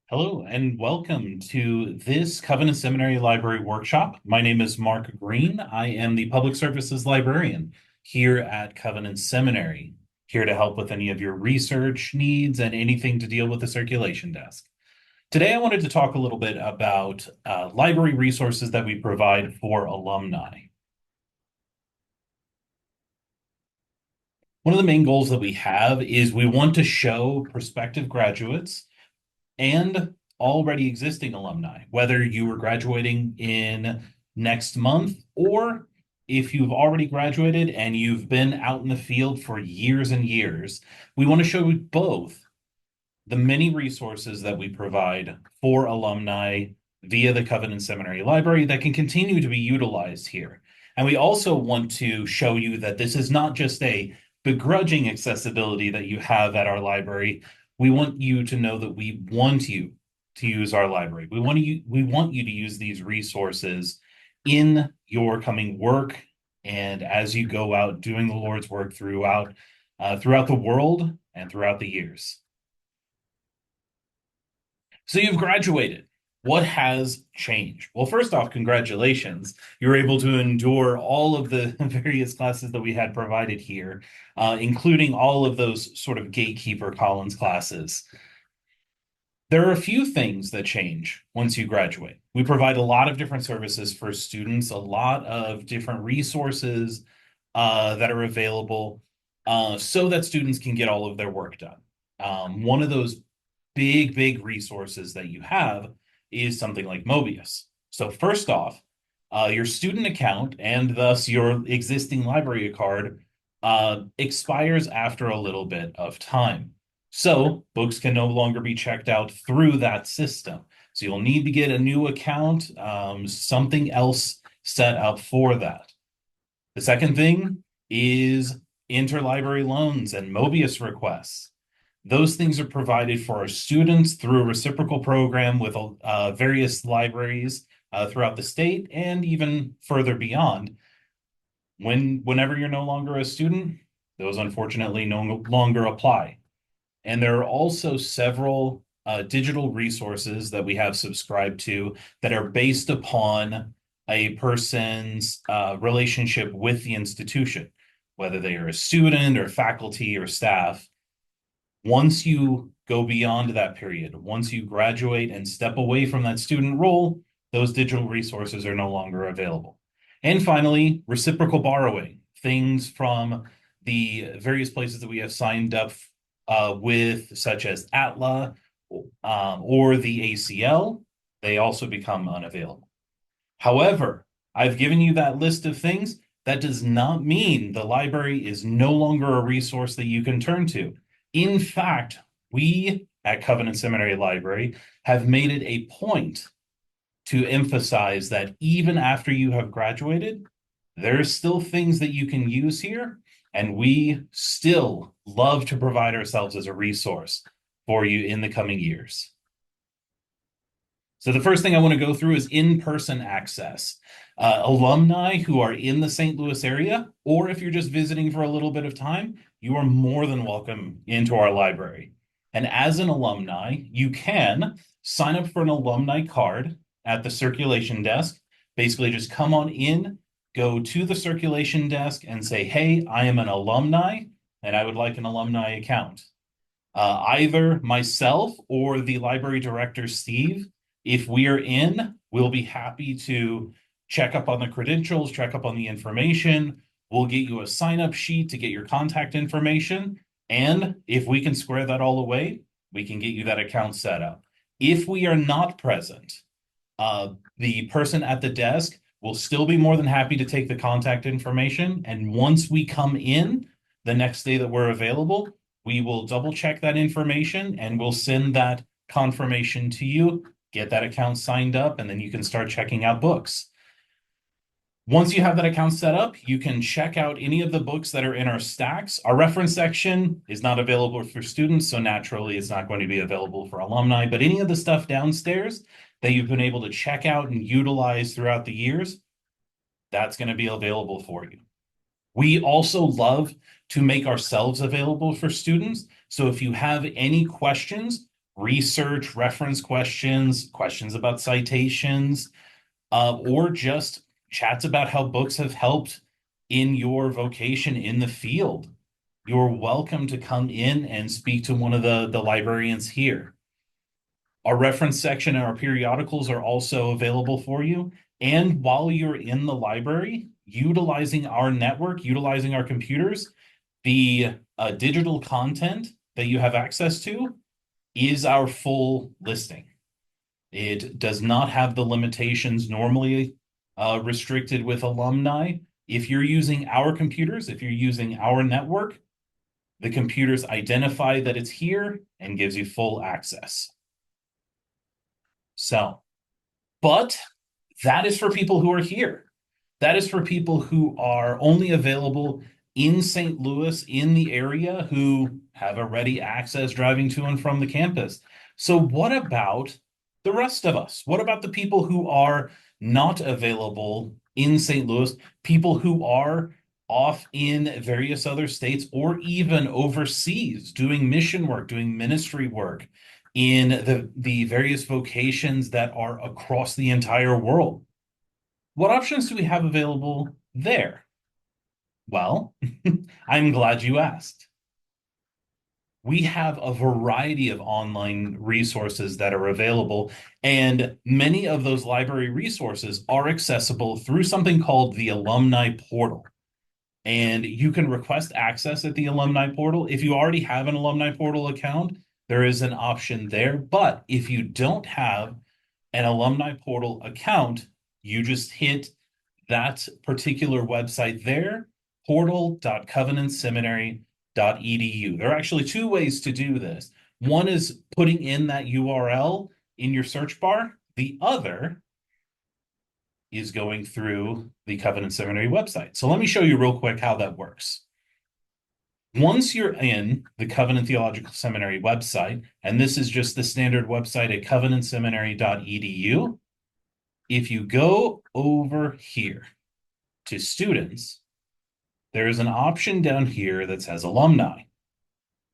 Hello and welcome to this Covenant Seminary Library workshop. My name is Mark Green. I am the Public Services Librarian here at Covenant Seminary, here to help with any of your research needs and anything to deal with the circulation desk. Today, I wanted to talk a little bit about library resources that we provide for alumni. One of the main goals that we have is we want to show prospective graduates and already existing alumni, whether you were graduating in next month or if you've already graduated and you've been out in the field for years and years, we want to show both the many resources that we provide for alumni via the Covenant Seminary Library that can continue to be utilized here. And we also want to show you that this is not just a begrudging accessibility that you have at our library. We want you to know that we want you to use our library. We want you to use these resources in your coming work and as you go out doing the Lord's work throughout the world and throughout the years. So you've graduated. What has changed? Well, first off, congratulations. You're able to endure all of the various classes that we had provided here, including all of those sort of gatekeeper Collins classes. There are a few things that change once you graduate. We provide a lot of different services for students, a lot of different resources that are available so that students can get all of their work done. One of those big resources that you have is something like Mobius. So first off, your student account and thus your existing library card expires after a little bit of time. So books can no longer be checked out through that system. So you'll need to get a new account, something else set up for that. The second thing is interlibrary loans and Mobius requests. Those things are provided for our students through a reciprocal program with various libraries throughout the state and even further beyond. Whenever you're no longer a student, those unfortunately no longer apply. And there are also several digital resources that we have subscribed to that are based upon a person's relationship with the institution, whether they are a student or faculty or staff. Once you go beyond that period, once you graduate and step away from that student role, those digital resources are no longer available. And finally, reciprocal borrowing, things from the various places that we have signed up with, such as ATLA or the ACL, they also become unavailable. However, I've given you that list of things. That does not mean the library is no longer a resource that you can turn to. In fact, we at Covenant Seminary Library have made it a point to emphasize that even after you have graduated, there are still things that you can use here, and we still love to provide ourselves as a resource for you in the coming years. So the first thing I want to go through is in-person access. Alumni who are in the St. Louis area, or if you're just visiting for a little bit of time, you are more than welcome into our library. And as an alumni, you can sign up for an alumni card at the circulation desk. Basically, just come on in, go to the circulation desk and say, hey, I am an alumni and I would like an alumni account. Either myself or the library director, Steve, if we are in, we'll be happy to check up on the credentials, check up on the information. We'll get you a sign-up sheet to get your contact information. And if we can square that all away, we can get you that account set up. If we are not present, the person at the desk will still be more than happy to take the contact information. And once we come in the next day that we're available, we will double check that information and we'll send that confirmation to you, get that account signed up, and then you can start checking out books. Once you have that account set up, you can check out any of the books that are in our stacks. Our reference section is not available for students, so naturally it's not going to be available for alumni, but any of the stuff downstairs that you've been able to check out and utilize throughout the years, that's going to be available for you. We also love to make ourselves available for students. So if you have any questions research, reference questions, questions about citations, or just chats about how books have helped in your vocation in the field. You're welcome to come in and speak to one of the librarians here. Our reference section and our periodicals are also available for you. And while you're in the library, utilizing our network, utilizing our computers, the digital content that you have access to is our full listing. It does not have the limitations normally restricted with alumni. If you're using our computers, if you're using our network, the computers identify that it's here and gives you full access. So, but that is for people who are here. That is for people who are only available in St. Louis, in the area, who have a ready access driving to and from the campus. So, what about the rest of us? What about the people who are not available in St. Louis, people who are off in various other states or even overseas doing mission work, doing ministry work in the various vocations that are across the entire world? What options do we have available there? Well, I'm glad you asked. We have a variety of online resources that are available, and many of those library resources are accessible through something called the Alumni Portal. And you can request access at the Alumni Portal. If you already have an Alumni Portal account, there is an option there. But if you don't have an Alumni Portal account, you just hit that particular website there, portal.covenantseminary.edu. There are actually two ways to do this. One is putting in that URL in your search bar. The other is going through the Covenant Seminary website. So let me show you real quick how that works. Once you're in the Covenant Theological Seminary website, and this is just the standard website at covenantseminary.edu, if you go over here to students, there is an option down here that says alumni.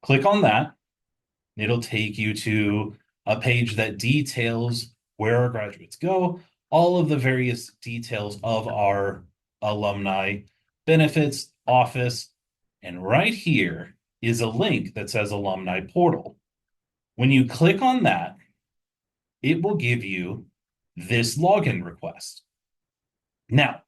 Click on that. It'll take you to a page that details where our graduates go, all of the various details of our alumni benefits, office, and right here is a link that says Alumni Portal. When you click on that, it will give you this login request. Now,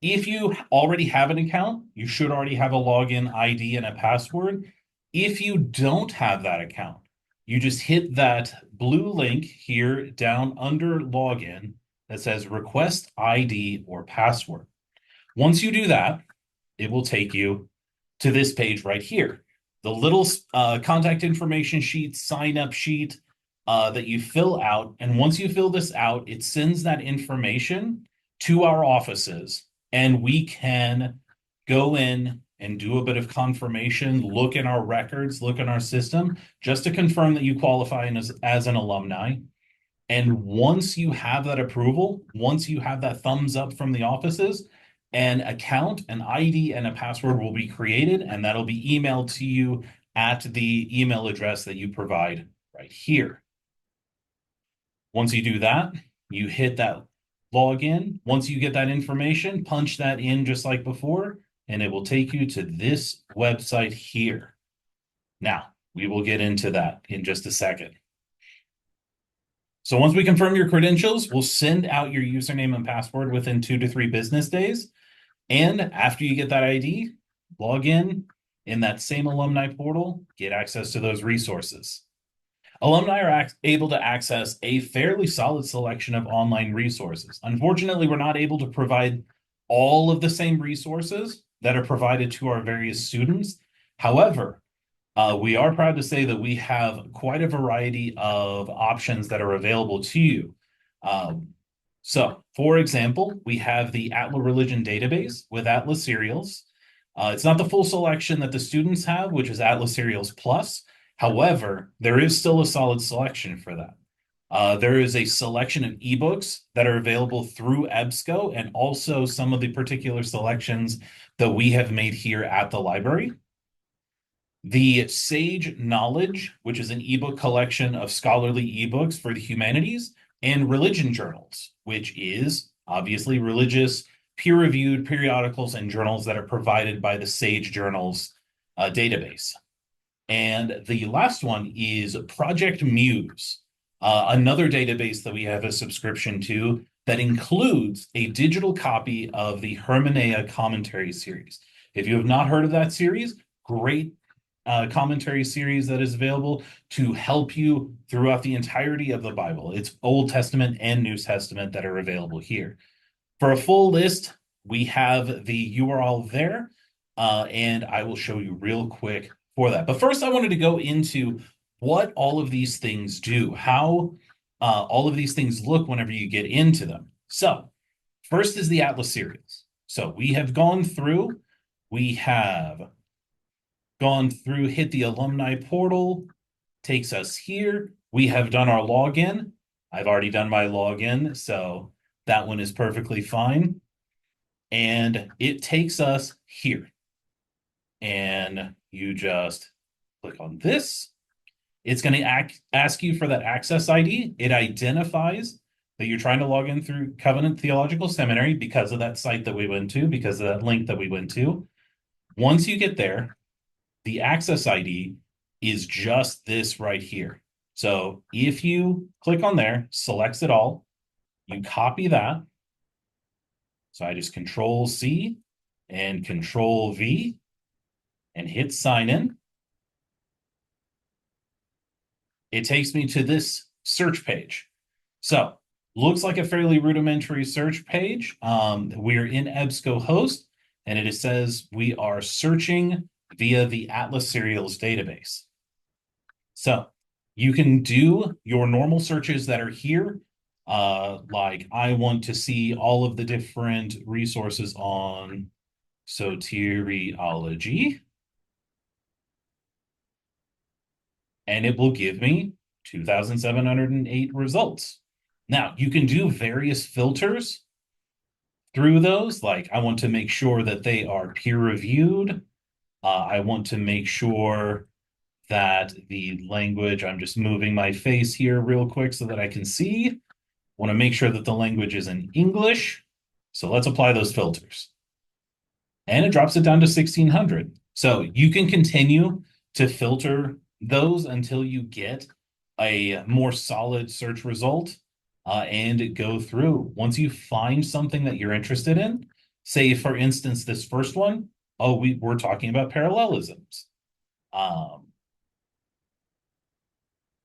if you already have an account, you should already have a login ID and a password. If you don't have that account, you just hit that blue link here down under login that says request ID or password. Once you do that, it will take you to this page right here. The little contact information sheet, sign up sheet that you fill out. And once you fill this out, it sends that information to our offices, and we can go in and do a bit of confirmation, look in our records, look in our system, just to confirm that you qualify as an alumni. And once you have that approval, once you have that thumbs up from the offices, an account, an ID, and a password will be created, and that'll be emailed to you at the email address that you provide right here. Once you do that, you hit that login. Once you get that information, punch that in just like before, and it will take you to this website here. Now, we will get into that in just a second. So once we confirm your credentials, we'll send out your username and password within 2 to 3 business days. And after you get that ID, log in that same alumni portal, get access to those resources. Alumni are able to access a fairly solid selection of online resources. Unfortunately, we're not able to provide all of the same resources that are provided to our various students. However, we are proud to say that we have quite a variety of options that are available to you. So, for example, we have the Atlas Religion database with Atlas Serials. It's not the full selection that the students have, which is Atlas Serials Plus. However, there is still a solid selection for that. There is a selection of ebooks that are available through EBSCO, and also some of the particular selections that we have made here at the library. The Sage Knowledge, which is an ebook collection of scholarly ebooks for the humanities, and religion journals, which is obviously religious peer-reviewed periodicals and journals that are provided by the Sage Journals database. And the last one is Project Muse, another database that we have a subscription to that includes a digital copy of the Hermeneia commentary series. If you have not heard of that series, great commentary series that is available to help you throughout the entirety of the Bible. It's Old Testament and New Testament that are available here. For a full list, we have the URL there, and I will show you real quick for that. But first, I wanted to go into what all of these things do, how all of these things look whenever you get into them. So, first is the Atlas series. So, we have gone through, hit the alumni portal, takes us here. We have done our login. I've already done my login, so that one is perfectly fine. And it takes us here. And you just click on this. It's going to ask you for that access ID. It identifies that you're trying to log in through Covenant Theological Seminary because of that site that we went to, because of that link that we went to. Once you get there, the access ID is just this right here. So if you click on there, selects it all, you copy that. So I just Control C and Control V and hit sign in. It takes me to this search page. So looks like a fairly rudimentary search page. We're in EBSCOhost, and it says we are searching via the Atlas Serials database. So you can do your normal searches that are here, like I want to see all of the different resources on soteriology, and it will give me 2,708 results. Now, you can do various filters through those, like I want to make sure that they are peer-reviewed. I want to make sure that the language, I'm just moving my face here real quick so that I can see. Want to make sure that the language is in English. So let's apply those filters. And it drops it down to 1,600. So you can continue to filter those until you get a more solid search result and go through. Once you find something that you're interested in, say, for instance, this first one, we're talking about parallelisms.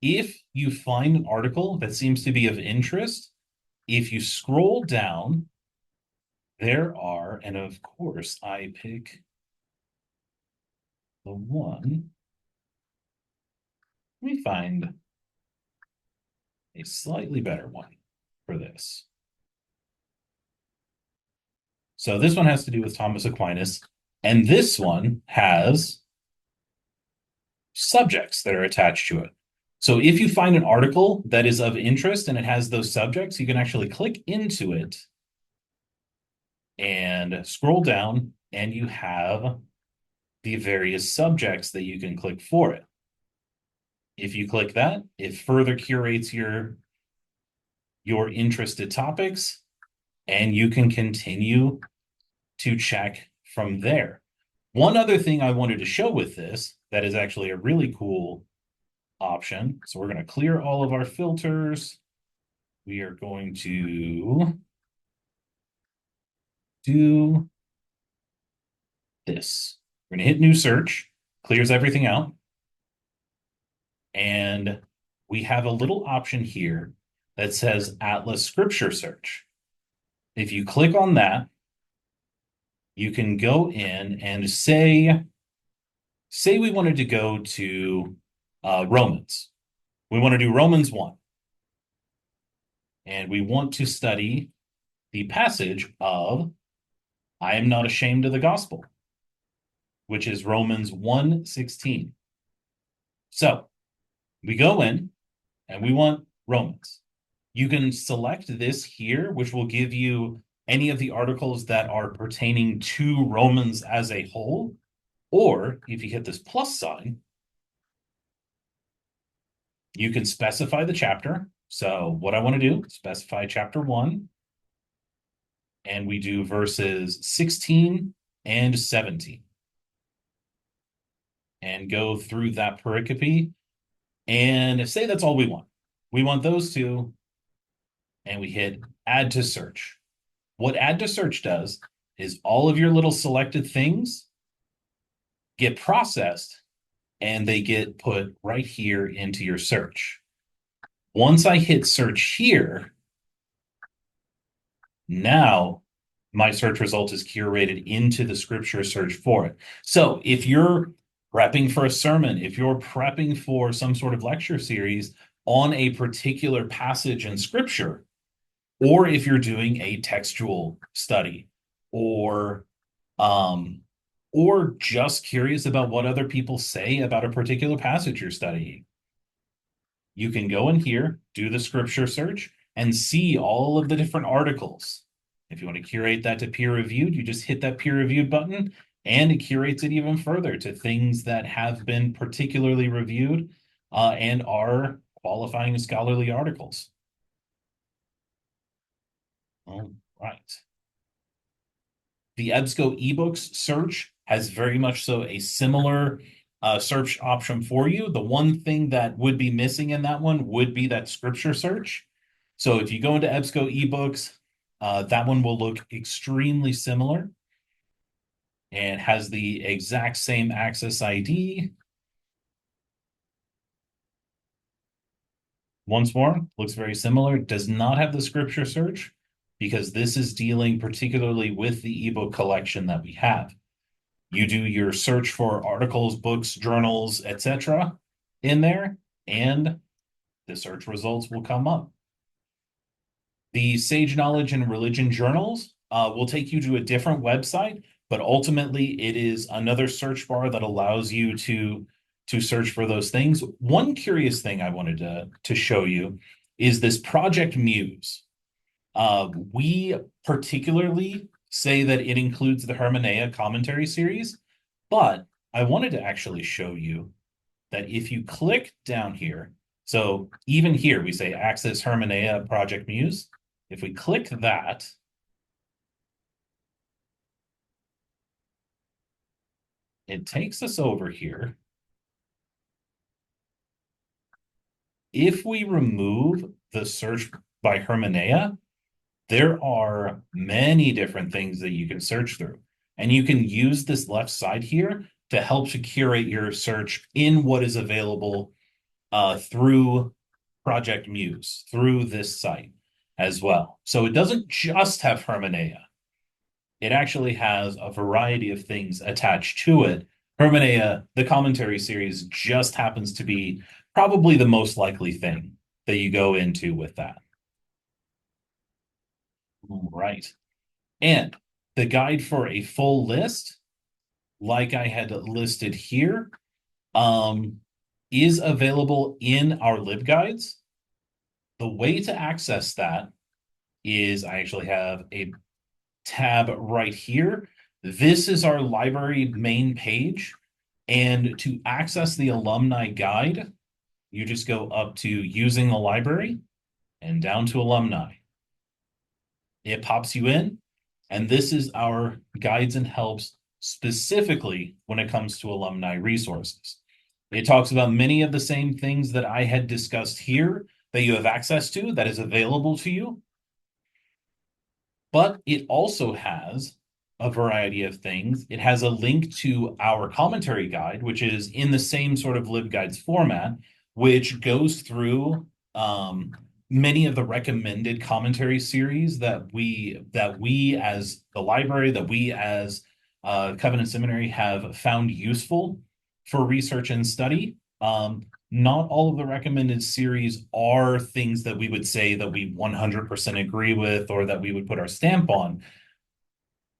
If you find an article that seems to be of interest, if you scroll down, there are, and of course, I pick the one. Let me find a slightly better one for this. So this one has to do with Thomas Aquinas, and this one has subjects that are attached to it. So if you find an article that is of interest and it has those subjects, you can actually click into it and scroll down, and you have the various subjects that you can click for it. If you click that, it further curates your interested topics, and you can continue to check from there. One other thing I wanted to show with this that is actually a really cool option. So we're going to clear all of our filters. We are going to do this. We're going to hit new search, clears everything out. And we have a little option here that says Atlas Scripture Search. If you click on that, you can go in and say we wanted to go to Romans. We want to do Romans 1. And we want to study the passage of I am not ashamed of the gospel, which is Romans 1:16. So we go in and we want Romans. You can select this here, which will give you any of the articles that are pertaining to Romans as a whole, Or if you hit this plus sign, you can specify the chapter. So what I want to do, specify chapter 1, and we do verses 16 and 17. And go through that pericope and say that's all we want. We want those two, and we hit add to search. What add to search does is all of your little selected things get processed and they get put right here into your search. Once I hit search here, now my search result is curated into the scripture search for it. So if you're prepping for a sermon, if you're prepping for some sort of lecture series on a particular passage in scripture, or if you're doing a textual study, or um, or just curious about what other people say about a particular passage you're studying, you can go in here, do the scripture search, and see all of the different articles. If you want to curate that to peer reviewed, you just hit that peer reviewed button, and it curates it even further to things that have been particularly reviewed and are qualifying as scholarly articles. All right. The EBSCO ebooks search has very much so a similar search option for you. The one thing that would be missing in that one would be that scripture search. So if you go into EBSCO ebooks, that one will look extremely similar and has the exact same access ID. Once more, looks very similar. Does not have the scripture search because this is dealing particularly with the ebook collection that we have. You do your search for articles, books, journals, etc. in there, and the search results will come up. The Sage Knowledge and Religion journals will take you to a different website, but ultimately it is another search bar that allows you to search for those things. One curious thing I wanted to show you is this Project Muse. We particularly say that it includes the Hermeneia commentary series, but I wanted to actually show you that if you click down here, so even here we say Access Hermeneia Project Muse. If we click that, it takes us over here. If we remove the search by Hermeneia, there are many different things that you can search through. And you can use this left side here to help to curate your search in what is available through Project Muse, through this site as well. So it doesn't just have Hermeneia. It actually has a variety of things attached to it. Hermeneia, the commentary series, just happens to be probably the most likely thing that you go into with that. Right. And the guide for a full list, like I had listed here, is available in our libguides. The way to access that is I actually have a tab right here. This is our library main page. And to access the alumni guide, you just go up to using the library and down to alumni. It pops you in, and this is our guides and helps specifically when it comes to alumni resources. It talks about many of the same things that I had discussed here that you have access to, that is available to you. But it also has a variety of things. It has a link to our commentary guide, which is in the same sort of libguides format, which goes through many of the recommended commentary series that we as the library, that we as Covenant Seminary have found useful for research and study. Not all of the recommended series are things that we would say that we 100% agree with or that we would put our stamp on.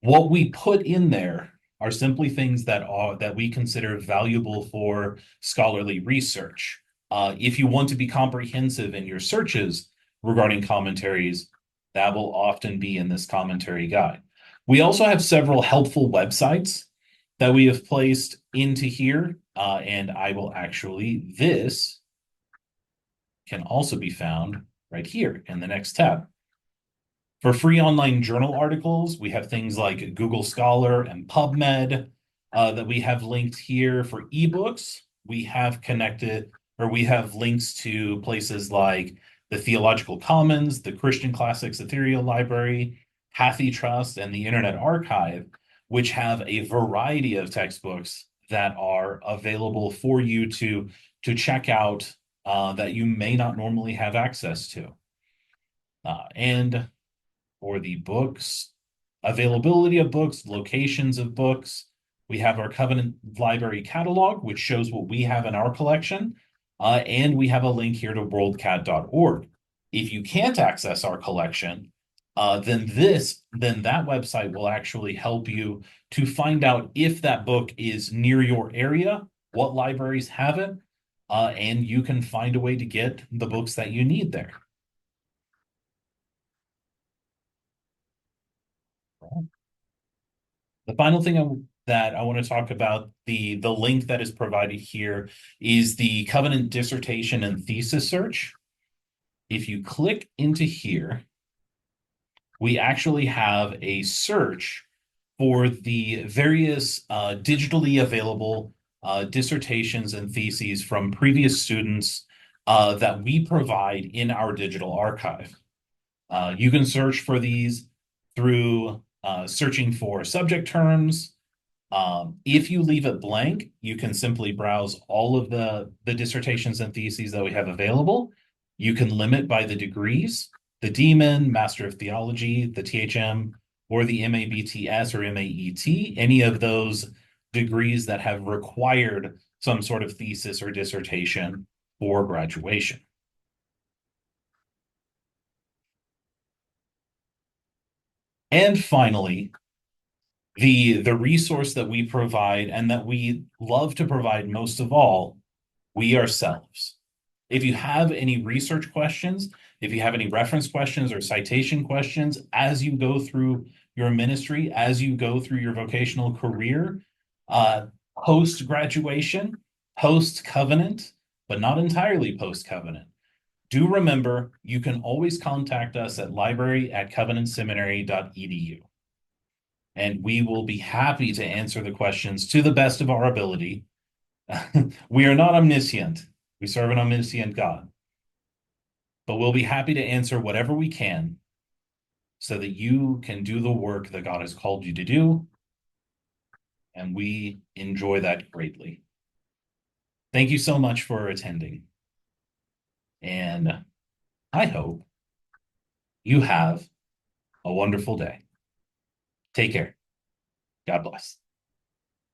What we put in there are simply things that we consider valuable for scholarly research. If you want to be comprehensive in your searches regarding commentaries, that will often be in this commentary guide. We also have several helpful websites that we have placed into here. And I will actually, this can also be found right here in the next tab. For free online journal articles, we have things like Google Scholar and PubMed that we have linked here. For ebooks, we have connected or we have links to places like the Theological Commons, the Christian Classics Ethereal Library, HathiTrust, and the Internet Archive, which have a variety of textbooks that are available for you to check out that you may not normally have access to. And for the books, availability of books, locations of books. We have our Covenant Library catalog, which shows what we have in our collection. And we have a link here to worldcat.org. If you can't access our collection, then that website will actually help you to find out if that book is near your area, what libraries have it, and you can find a way to get the books that you need there. The final thing that I want to talk about, the link that is provided here, is the Covenant dissertation and thesis search. If you click into here, we actually have a search for the various digitally available dissertations and theses from previous students that we provide in our digital archive. You can search for these through searching for subject terms. If you leave it blank, you can simply browse all of the dissertations and theses that we have available. You can limit by the degrees, the DMin, Master of Theology, the THM, or the MABTS or MAET, any of those degrees that have required some sort of thesis or dissertation for graduation. And finally, the resource that we provide and that we love to provide most of all, we ourselves. If you have any research questions, if you have any reference questions or citation questions as you go through your ministry, as you go through your vocational career, post graduation, post covenant, but not entirely post covenant, do remember you can always contact us at library@covenantseminary.edu. And we will be happy to answer the questions to the best of our ability. We are not omniscient. We serve an omniscient God. But we'll be happy to answer whatever we can so that you can do the work that God has called you to do. And we enjoy that greatly. Thank you so much for attending. And I hope you have a wonderful day. Take care. God bless.